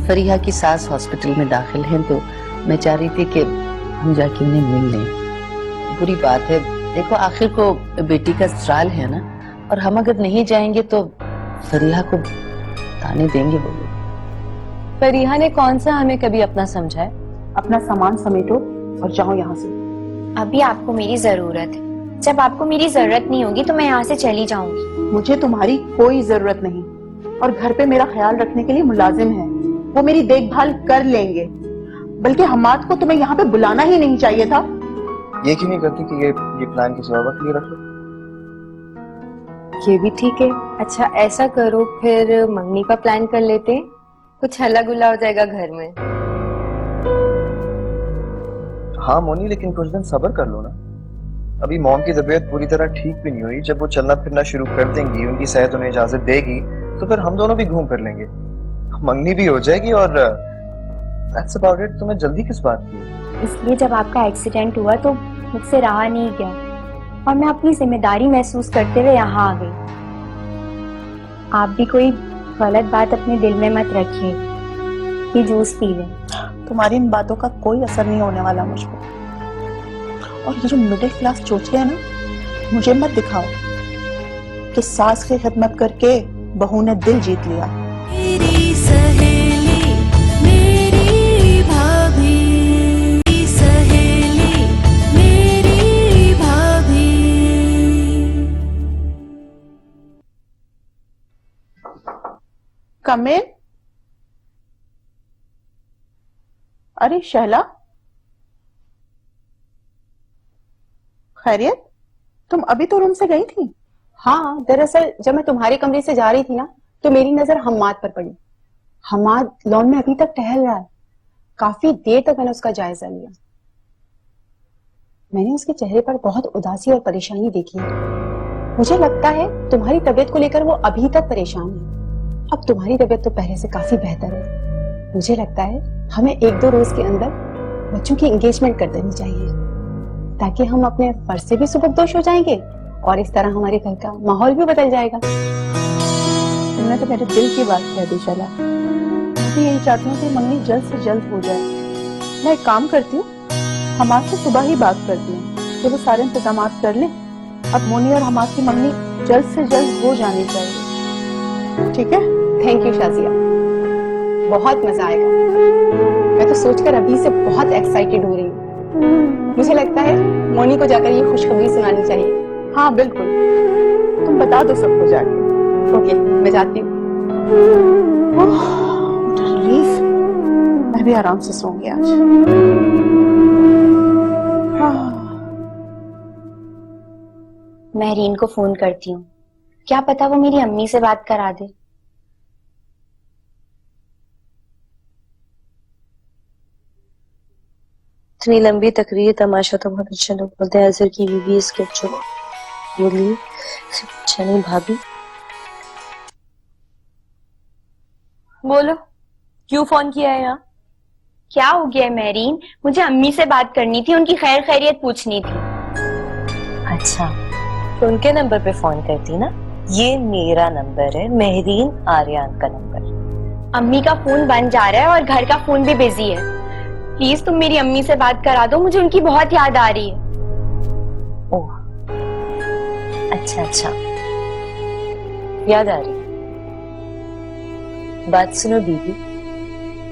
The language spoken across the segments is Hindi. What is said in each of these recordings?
फरीहा की सास हॉस्पिटल में दाखिल हैं, तो मैं चाह रही थी कि हम जाके उन्हें मिल लें। बुरी बात है, देखो आखिर को बेटी का ससुराल है ना, और हम अगर नहीं जाएंगे तो फरीहा को ताने देंगे वो लोग। फरीहा ने कौन सा हमें कभी अपना समझा है? अपना सामान समेटो और जाओ यहाँ से। अभी आपको मेरी जरूरत है, जब आपको मेरी जरूरत नहीं होगी तो मैं यहाँ से चली जाऊंगी। मुझे तुम्हारी कोई जरूरत नहीं, और घर पे मेरा ख्याल रखने के लिए मुलाजिम है, वो मेरी देखभाल कर लेंगे। बल्कि हमाद को तुम्हें यहाँ पे बुलाना ही नहीं चाहिए था। ये क्यों नहीं करती कि ये प्लान किसी और वक्त लिए रख लो? ये भी ठीक है। अच्छा ऐसा करो, फिर मंगनी का प्लान कर लेते हैं, कुछ हल्ला गुल्ला हो जाएगा घर में। हाँ मोनी, लेकिन कुछ दिन सब्र कर लो ना। अभी मॉम की तबीयत पूरी तरह ठीक भी नहीं हुई। जब वो चलना फिरना शुरू कर देंगी, उनकी सेहत उन्हें इजाजत देगी, तो फिर हम दोनों भी घूम फिर लेंगे, मंगनी भी हो जाएगी, और that's about it। तुम्हें जल्दी किस बात की? इसलिए जब आपका एक्सीडेंट हुआ तो मुझसे रहा नहीं गया, और मैं अपनी जिम्मेदारी महसूस करते हुए यहाँ आ गई। आप भी कोई गलत बात अपने दिल में मत रखिए। ये जूस पी लें। तुम्हारी इन बातों का कोई असर नहीं होने वाला मुझ पर। और ये जो मिडिल क्लास चोचले है ना, मुझे मत दिखाओ कि सास की खिदमत करके बहू ने दिल जीत लिया। मेरी सहेली मेरी भाभी, सहेली मेरी भाभी। कम इन। अरे शहला, खैरियत? तुम अभी तो रूम से गई थी। हाँ, दरअसल जब मैं तुम्हारे कमरे से जा रही थी ना, तो मेरी नजर हम्माद पर पड़ी। हम्माद लॉन में अभी तक टहल रहा है। काफी देर तक मैंने उसका जायजा लिया। मैंने उसके चेहरे पर बहुत उदासी और परेशानी देखी है। मुझे लगता है तुम्हारी तबीयत को लेकर वो अभी तक परेशान है। अब तुम्हारी तबीयत तो पहले से काफी बेहतर है। मुझे लगता है हमें 1-2 रोज के अंदर बच्चों की एंगेजमेंट कर देनी चाहिए, ताकि हम अपने फर्ज से भी सुबकदोश हो जाएंगे, और इस तरह हमारे घर का माहौल भी बदल जाएगा। तुमने तो मेरे दिल की बात कह दी शहला। मैं यही चाहती हूँ कि मंगनी जल्द से जल्द हो जाए। मैं एक काम करती हूँ, हमाद से सुबह ही बात करती हूँ कि वो सारे इंतजाम कर ले। अब मोनी और हमाद की मंगनी जल्द से जल्द हो जानी चाहिए, ठीक है? थैंक यू शाजिया, बहुत मजा आएगा। मैं तो सोचकर अभी से बहुत एक्साइटेड हो रही हूँ। मुझे लगता है मोनी को जाकर ये खुशखबरी सुनानी चाहिए। हाँ बिल्कुल, तुम बता दो सबको जाके। ओके, मैं जाती हूँ। रिलीफ, मैं भी आराम से सोऊंगी आज। महरीन को फोन करती हूँ, क्या पता वो मेरी अम्मी से बात करा दे। इतनी लंबी तकरीर, तमाशा तो बहुत अच्छा लोग बोलते हैं। अजहर की बीवी इसके अच्छे बोलिए, अच्छा नहीं भाभी। बोलो, क्यों फोन किया है यहाँ? क्या हो गया है महरीन? मुझे अम्मी से बात करनी थी, उनकी खैर खैरियत पूछनी थी। अच्छा, तो उनके नंबर पे फोन करती ना। ये मेरा नंबर है, महरीन आर्यन का नंबर। अम्मी का फोन बंद जा रहा है और घर का फोन भी बिजी है। प्लीज तुम मेरी अम्मी से बात करा दो, मुझे उनकी बहुत याद आ रही है। ओह, अच्छा, याद आ रही। बात सुनो दीदी,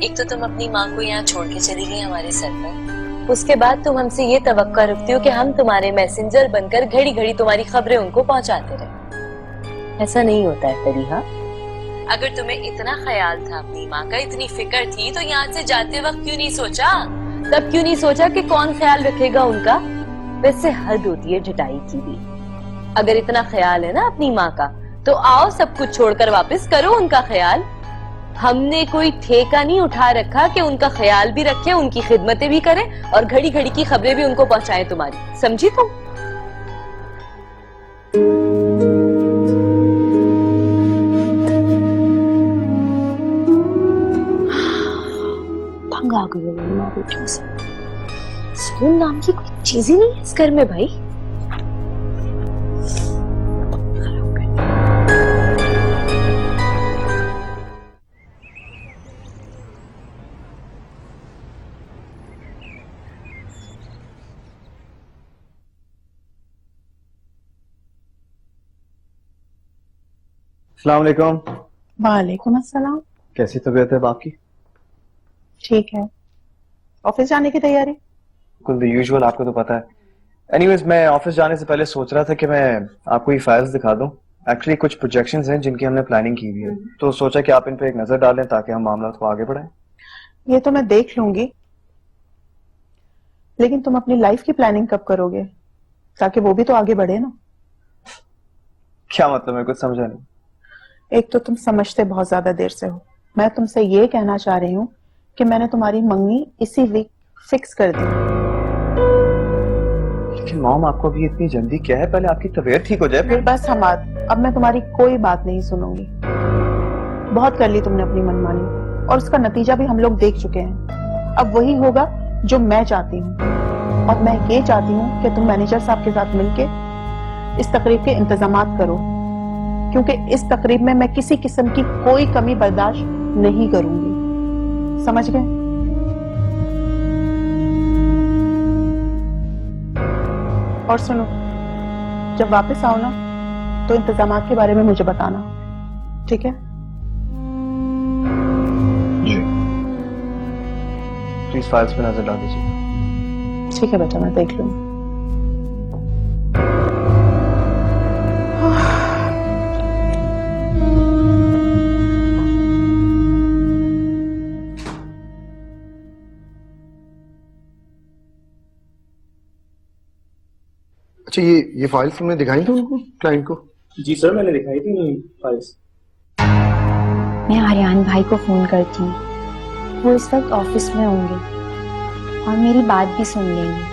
एक तो तुम अपनी माँ को यहाँ छोड़ के चली गई हमारे सर पर, उसके बाद तुम हमसे ये तवक्का रखती हो कि हम तुम्हारे मैसेंजर बनकर घड़ी घड़ी तुम्हारी खबरें उनको पहुंचाते रहे। ऐसा नहीं होता है फरीहा। अगर तुम्हें इतना ख्याल था अपनी माँ का, इतनी फिक्र थी, तो यहाँ से जाते वक्त क्यों नहीं सोचा? तब क्यों नहीं सोचा कि कौन ख्याल रखेगा उनका? वैसे हद होती है ढिठाई की भी। अगर इतना ख्याल है ना अपनी माँ का, तो आओ सब कुछ छोड़कर वापस करो उनका ख्याल। हमने कोई ठेका नहीं उठा रखा कि उनका ख्याल भी रखें, उनकी खिदमतें भी करें और घड़ी घड़ी की खबरें भी उनको पहुंचाएं तुम्हारी। समझी तुम? तंग आ गई है माँ बेटियों से। सुकून नाम की कोई चीज ही नहीं है इस घर में भाई। अस्सलाम वालेकुम। वालेकुम अस्सलाम। कैसी तबीयत है आपकी? ठीक है, ऑफिस जाने की तैयारी? कुल द यूजुअल, आपको तो पता है। एनीवेज, मैं ऑफिस जाने से पहले सोच रहा था कि मैं आपको ये फाइल्स दिखा दूं। एक्चुअली कुछ प्रोजेक्शंस हैं जिनकी हमने प्लानिंग की हुई है, तो सोचा कि आप इन पे एक नजर डालें ताकि हम मामला को आगे बढ़ाएं। ये तो मैं देख लूंगी, लेकिन तुम अपनी लाइफ की प्लानिंग कब करोगे, ताकि वो भी तो आगे बढ़े ना। क्या मतलब? मैं कुछ समझा नहीं। एक तो तुम समझते बहुत ज्यादा देर से हो। मैं तुमसे ये कहना चाह रही हूँ कि मैंने तुम्हारी मंगनी इसी वीक फिक्स कर दी। लेकिन मॉम, आपको अभी इतनी जल्दी क्या है? पहले आपकी तबीयत ठीक हो जाए फिर। बस हमाद, अब मैं तुम्हारी कोई बात नहीं सुनूंगी। बहुत कर ली तुमने अपनी मनमानी, और उसका नतीजा भी हम लोग देख चुके हैं। अब वही होगा जो मैं चाहती हूँ, और मैं ये चाहती हूँ कि तुम मैनेजर साहब के साथ मिलके इस तकरीब के इंतजामात करो, क्योंकि इस तकरीब में मैं किसी किस्म की कोई कमी बर्दाश्त नहीं करूंगी। समझ गए? और सुनो, जब वापस आओ ना तो इंतजामात के बारे में मुझे बताना, ठीक है? जी। प्लीज फाइल्स पे नजर डाल दीजिए। ठीक है बेटा, मैं देख लूंगी। अच्छा, ये फाइल्स तुमने दिखाई थी उनको, क्लाइंट को? जी सर, मैंने दिखाई थी फाइल्स। मैं आर्यन भाई को फोन करती हूँ, वो इस वक्त ऑफिस में होंगे और मेरी बात भी सुन लेंगे।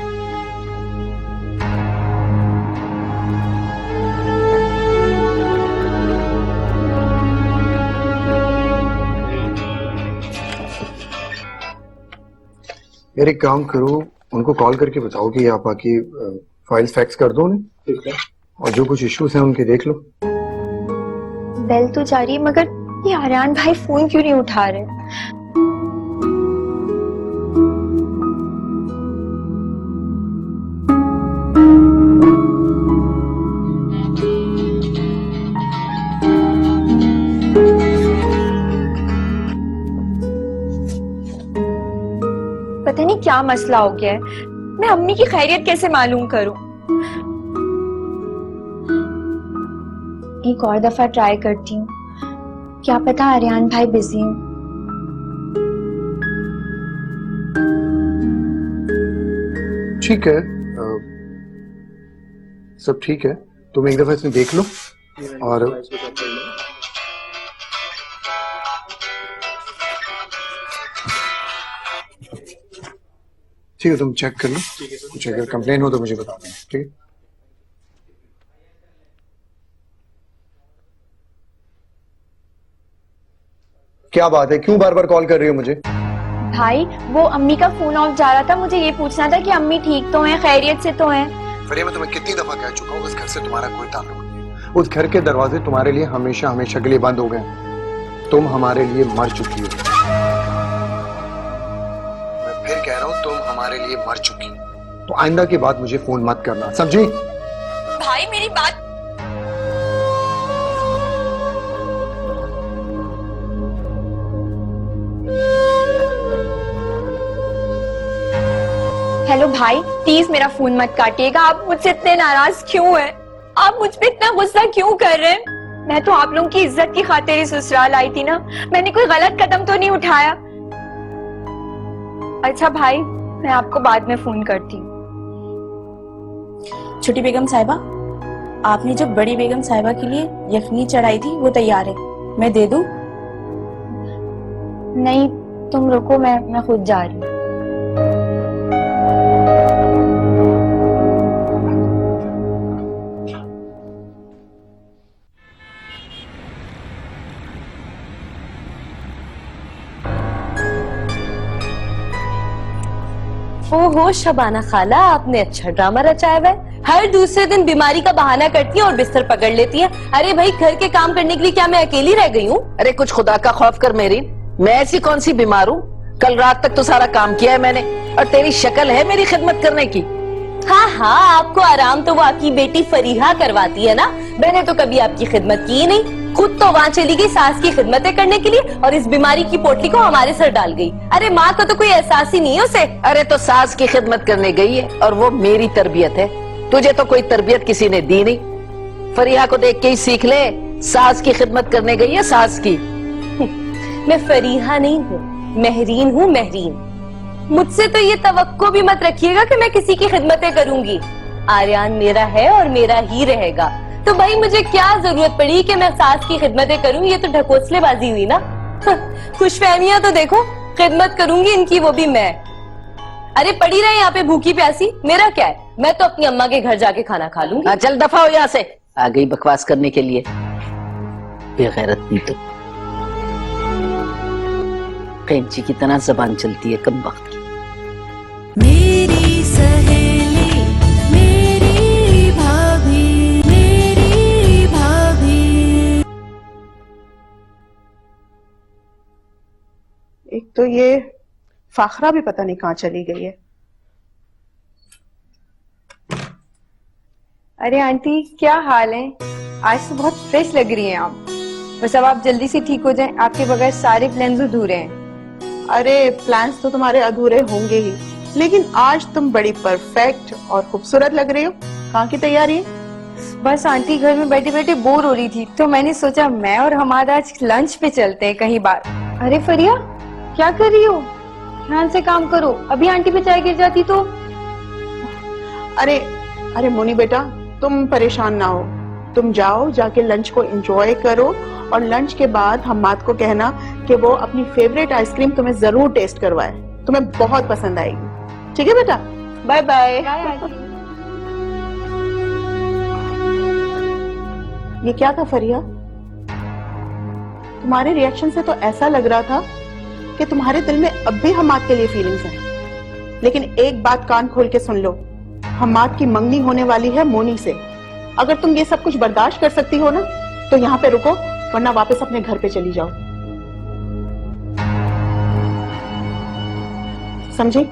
यार एक काम करो, उनको कॉल करके बताओ कि आप बाकी फाइल्स फैक्स कर दो उन्हें। ठीक है। और जो कुछ इश्यूज हैं उनके देख लो। बेल तो जा रही है, मगर ये आर्यन भाई फोन क्यों नहीं उठा रहे? पता नहीं क्या मसला हो गया है। मैं अम्मी की खैरियत कैसे मालूम करूं? एक और दफा ट्राई करती हूँ, क्या पता आर्यन भाई बिजी हूँ। ठीक है, सब ठीक है। तुम एक दफा इसमें देख लो और ठीक है, तुम चेक कर लो। कुछ अगर कंप्लेन हो तो मुझे बता देना, ठीक है? क्या बात है, क्यों बार बार कॉल कर रही हो मुझे? भाई, वो अम्मी का फोन ऑफ जा रहा था, मुझे ये पूछना था कि अम्मी ठीक तो हैं, खैरियत से तो हैं। अरे मैं तुम्हें कितनी दफा कह चुका हूँ, उस घर से तुम्हारा कोई ताल्लुक नहीं। उस घर के दरवाजे तुम्हारे लिए हमेशा हमेशा के लिए बंद हो गए। तुम हमारे लिए मर चुकी हो। मैं फिर कह रहा हूँ, तुम हमारे लिए मर चुकी हो। तो आइंदा की बात मुझे फोन मत करना, समझी? भाई मेरी बात। हेलो भाई, प्लीज मेरा फोन मत काटिएगा। आप मुझसे इतने नाराज क्यों हैं? आप मुझ पे इतना गुस्सा क्यों कर रहे हैं? मैं तो आप लोगों की इज्जत की खातिर ही ससुराल आई थी ना, मैंने कोई गलत कदम तो नहीं उठाया। अच्छा भाई, मैं आपको बाद में फोन करती हूँ। छोटी बेगम साहिबा, आपने जो बड़ी बेगम साहिबा के लिए यखनी चढ़ाई थी वो तैयार है, मैं दे दूं? नहीं, तुम रुको, मैं खुद जा रही हूँ। ओहो शबाना खाला, आपने अच्छा ड्रामा रचाया हुआ है। हर दूसरे दिन बीमारी का बहाना करती है और बिस्तर पकड़ लेती है। अरे भाई, घर के काम करने के लिए क्या मैं अकेली रह गई हूँ? अरे कुछ खुदा का खौफ कर मेरी, मैं ऐसी कौन सी बीमार हूँ? कल रात तक तो सारा काम किया है मैंने, और तेरी शक्ल है मेरी खिदमत करने की। हाँ हाँ, आपको आराम तो वो आपकी बेटी फरीहा करवाती है ना। मैंने तो कभी आपकी खिदमत की ही नहीं। खुद तो वहाँ चली गई सास की खिदमतें करने के लिए और इस बीमारी की पोटली को हमारे सर डाल गई। अरे माँ का तो कोई एहसास ही नहीं है उसे। अरे तो सास की खिदमत करने गई है और वो मेरी तरबियत है, तुझे तो कोई तरबियत किसी ने दी नहीं। फरीहा को देख के ही सीख ले, सास की खिदमत करने गई है सास की। मैं फरीहा नहीं हूँ, महरीन हूँ, महरीन। मुझसे तो ये तवक्को भी मत रखिएगा कि मैं किसी की खिदमतें करूंगी। आर्यान मेरा है और मेरा ही रहेगा। तो भाई मुझे क्या जरूरत पड़ी कि मैं सास की खिदमतें करूं? ये तो ढकोसलेबाजी हुई ना। खुशफहमियां तो देखो, खिदमत करूंगी इनकी, वो भी मैं। अरे पड़ी रहे यहाँ पे भूखी प्यासी, मेरा क्या है? मैं तो अपनी अम्मा के घर जाके खाना खा लूंगी। चल दफा हो यहाँ से, आ गई बकवास करने के लिए, बेगैरत नहीं तो। कैंची की तरह जबान चलती है कम वक्त की। मेरी सहेली मेरी भाभी, मेरी भाभी। एक तो ये फाखरा भी पता नहीं कहाँ चली गई है। अरे आंटी क्या हाल है? आज तो बहुत फ्रेश लग रही हैं आप। बस अब आप जल्दी से ठीक हो जाएं, आपके बगैर सारे प्लान्स अधूरे हैं। अरे प्लान्स तो तुम्हारे अधूरे होंगे ही, लेकिन आज तुम बड़ी परफेक्ट और खूबसूरत लग रही हो। कहाँ की तैयारी है? बस आंटी घर में बैठे बैठे बोर हो रही थी तो मैंने सोचा मैं और हमारा आज लंच पे चलते हैं कहीं बाहर। अरे फरिया क्या कर रही हो? ध्यान से काम करो, अभी आंटी पे चाय गिर जाती तो। अरे अरे मोनी बेटा, तुम परेशान ना हो, तुम जाओ जाके लंच को एंजॉय करो और लंच के बाद हम्माद को कहना कि वो अपनी फेवरेट आइसक्रीम तुम्हें जरूर टेस्ट करवाए, तुम्हें बहुत पसंद आएगी। ठीक है बेटा, बाय बाय। ये क्या था फरिया? तुम्हारे रिएक्शन से तो ऐसा लग रहा था कि तुम्हारे दिल में अब भी हम्माद के लिए फीलिंग्स हैं। लेकिन एक बात कान खोल के सुन लो, हम्माद की मंगनी होने वाली है मोनी से। अगर तुम ये सब कुछ बर्दाश्त कर सकती हो ना तो यहाँ पे रुको, वरना वापस अपने घर पे चली जाओ, समझी?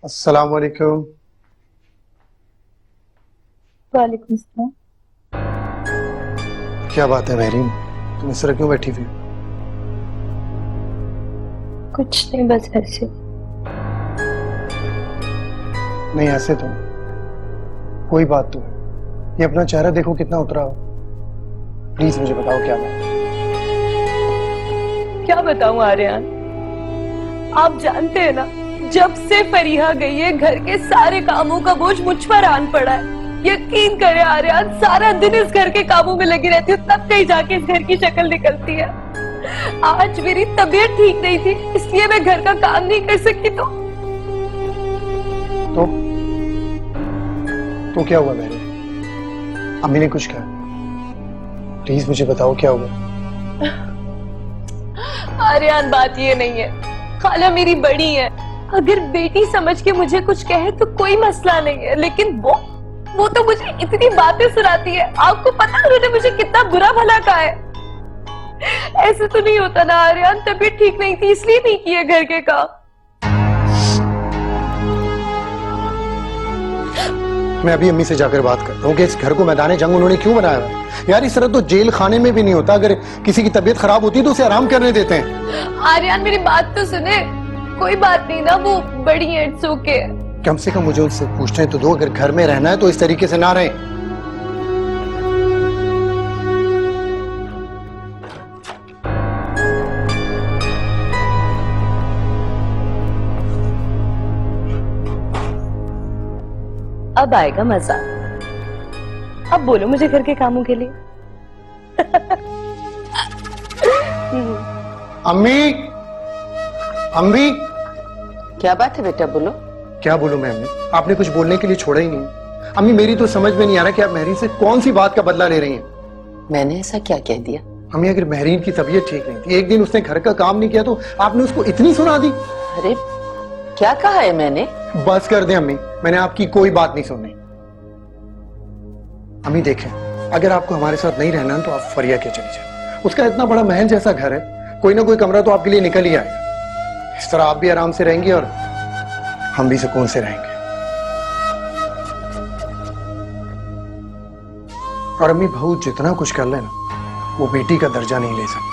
अस्सलाम वालेकुम। वालेकुम सलाम। क्या बात है महरीन, तुम इस तरह क्यों बैठी हुई? कुछ नहीं, बस ऐसे। नहीं ऐसे तो कोई बात तो है, ये अपना चेहरा देखो कितना उतरा हो। प्लीज मुझे बताओ क्या बात है। क्या बताऊं आर्यान, आप जानते हैं ना, जब से फरीहा गई है घर के सारे कामों का बोझ मुझ पर आन पड़ा है। यकीन करे आर्यान, सारा दिन इस घर के कामों में लगी रहती हूँ, तब कहीं जाके इस घर की शक्ल निकलती है। आज मेरी तबीयत ठीक नहीं थी, इसलिए मैं घर का काम नहीं कर सकी। तो क्या हुआ मैंने? अम्मी ने कुछ कहा? प्लीज मुझे बताओ क्या हुआ। आर्यान बात ये नहीं है, खाला मेरी बड़ी है, अगर बेटी समझ के मुझे कुछ कहे तो कोई मसला नहीं है, लेकिन वो तो मुझे इतनी बातें सुनाती है। आपको पता है उन्होंने मुझे कितना बुरा भला कहा है। ऐसे तो नहीं होता ना आर्यान, तबीयत ठीक नहीं थी इसलिए नहीं किए घर के काम। मैं अभी अम्मी से जाकर बात करता हूँ कि इस घर को मैदान जंग उन्होंने क्यों बनाया है। यार इस तरह तो जेल खाने में भी नहीं होता, अगर किसी की तबीयत खराब होती है तो उसे आराम करने देते हैं। आर्यान मेरी बात तो सुने, कोई बात नहीं ना, वो बड़ी है, इट्स ओके। कम से कम मुझे उनसे पूछने तो दो, अगर घर में रहना है तो इस तरीके से ना रहे। अब आएगा मजा। अब बोलो मुझे घर के कामों के लिए। अम्मी, अम्मी। क्या बात है बेटा, बोलो। क्या बोलूं मैं अम्मी, आपने कुछ बोलने के लिए छोड़ा ही नहीं। अम्मी मेरी तो समझ में नहीं आ रहा कि आप महरीन से कौन सी बात का बदला ले रही हैं। मैंने ऐसा क्या कह दिया? अम्मी अगर महरीन की तबीयत ठीक नहीं थी, एक दिन उसने घर का काम नहीं किया तो आपने उसको इतनी सुना दी। अरे क्या कहा है मैंने? बस कर दें अम्मी, मैंने आपकी कोई बात नहीं सुननी। अम्मी देखें, अगर आपको हमारे साथ नहीं रहना तो आप फरिया के चली जाए। उसका इतना बड़ा महल जैसा घर है, कोई ना कोई कमरा तो आपके लिए निकल ही आएगा। इस तरह आप भी आराम से रहेंगे और हम भी सुकून से रहेंगे। और अम्मी बहू जितना कुछ कर ले ना, वो बेटी का दर्जा नहीं ले सकती।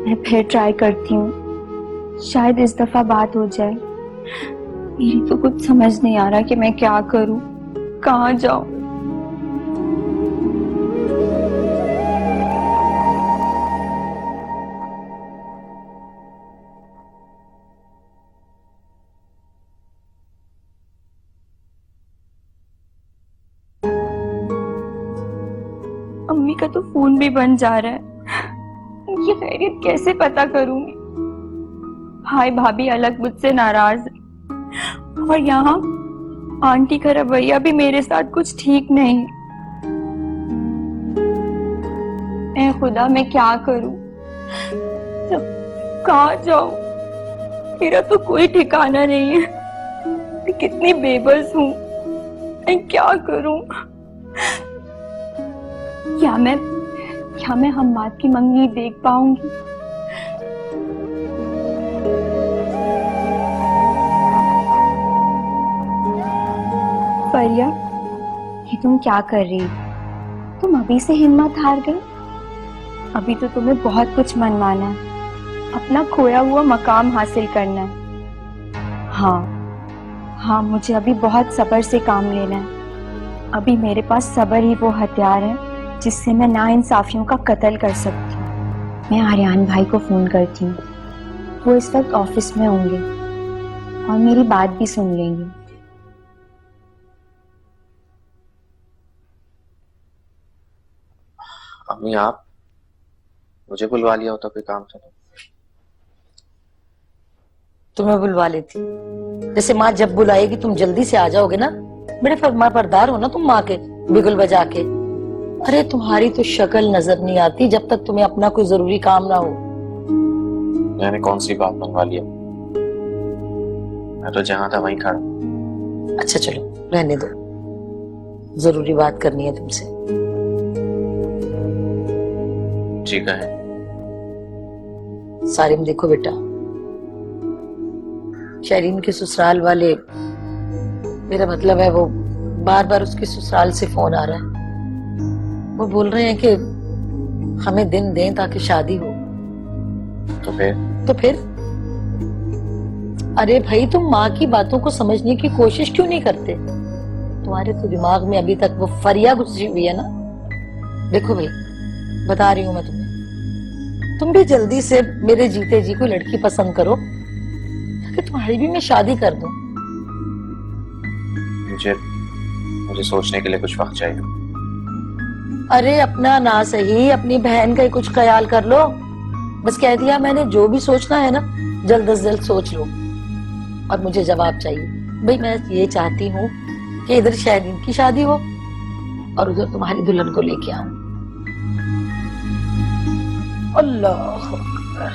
मैं फिर ट्राई करती हूँ, शायद इस दफा बात हो जाए। मेरी तो कुछ समझ नहीं आ रहा कि मैं क्या करूँ, कहाँ जाऊँ। अम्मी का तो फोन भी बंद जा रहा है। उनकी खैरियत कैसे पता करूंगी? भाई भाभी अलग मुझसे नाराज है और यहाँ आंटी का रवैया भी मेरे साथ कुछ ठीक नहीं। ऐ खुदा, मैं क्या करूं? कहाँ जाऊं? मेरा तो कोई ठिकाना नहीं है। मैं कितनी बेबस हूँ। मैं क्या करूं? क्या मैं हम्माद की मंगनी देख पाऊंगी? फरिया, ये तुम क्या कर रही? तुम अभी से हिम्मत हार गई? अभी तो तुम्हें बहुत कुछ मनवाना है, अपना खोया हुआ मकाम हासिल करना है। हाँ, मुझे अभी बहुत सब्र से काम लेना है। अभी मेरे पास सब्र ही वो हथियार है जिससे मैं नाइंसाफियों का कत्ल कर सकती हूँ। मैं आर्यान भाई को फोन करती हूँ, वो इस वक्त ऑफिस में होंगे और मेरी बात भी सुन लेंगे। अम्मी, आप मुझे बुलवा लिया होता कोई काम था? तुम्हें बुलवा लेती, जैसे माँ जब बुलाएगी तुम जल्दी से आ जाओगे ना। बड़े फरमाबरदार हो ना तुम माँ के, बिगुल बजा के। अरे तुम्हारी तो शक्ल नजर नहीं आती जब तक तुम्हें अपना कोई जरूरी काम ना हो। मैंने कौन सी बात बनवा लिया? मैं तो जहां था वहीं खड़ा। अच्छा चलो रहने दो, जरूरी बात करनी है तुमसे। जी कहें। सारिम देखो बेटा, शरीन के ससुराल वाले, मेरा मतलब है वो बार बार उसके ससुराल से फोन आ रहा है। वो बोल रहे हैं कि हमें दिन दें ताकि शादी हो। तो फिर अरे भाई, तुम माँ की बातों को समझने की कोशिश क्यों नहीं करते? तुम्हारे तो दिमाग में अभी तक वो फरिया घुसी हुई है ना। देखो भाई, बता रही हूँ मैं तुम्हें, तुम भी जल्दी से मेरे जीते जी कोई लड़की पसंद करो ताकि तुम्हारी भी मैं शादी कर दूं। मुझे सोचने के लिए कुछ वक्त चाहिए। अरे अपना ना सही, अपनी बहन का ही कुछ ख्याल कर लो। बस कह दिया मैंने, जो भी सोचना है ना जल्द से जल्द सोच लो और मुझे जवाब चाहिए। भाई मैं ये चाहती हूँ कि इधर शहरीन की शादी हो और उधर तुम्हारी दुल्हन को लेके आऊं। अल्लाह अकबर।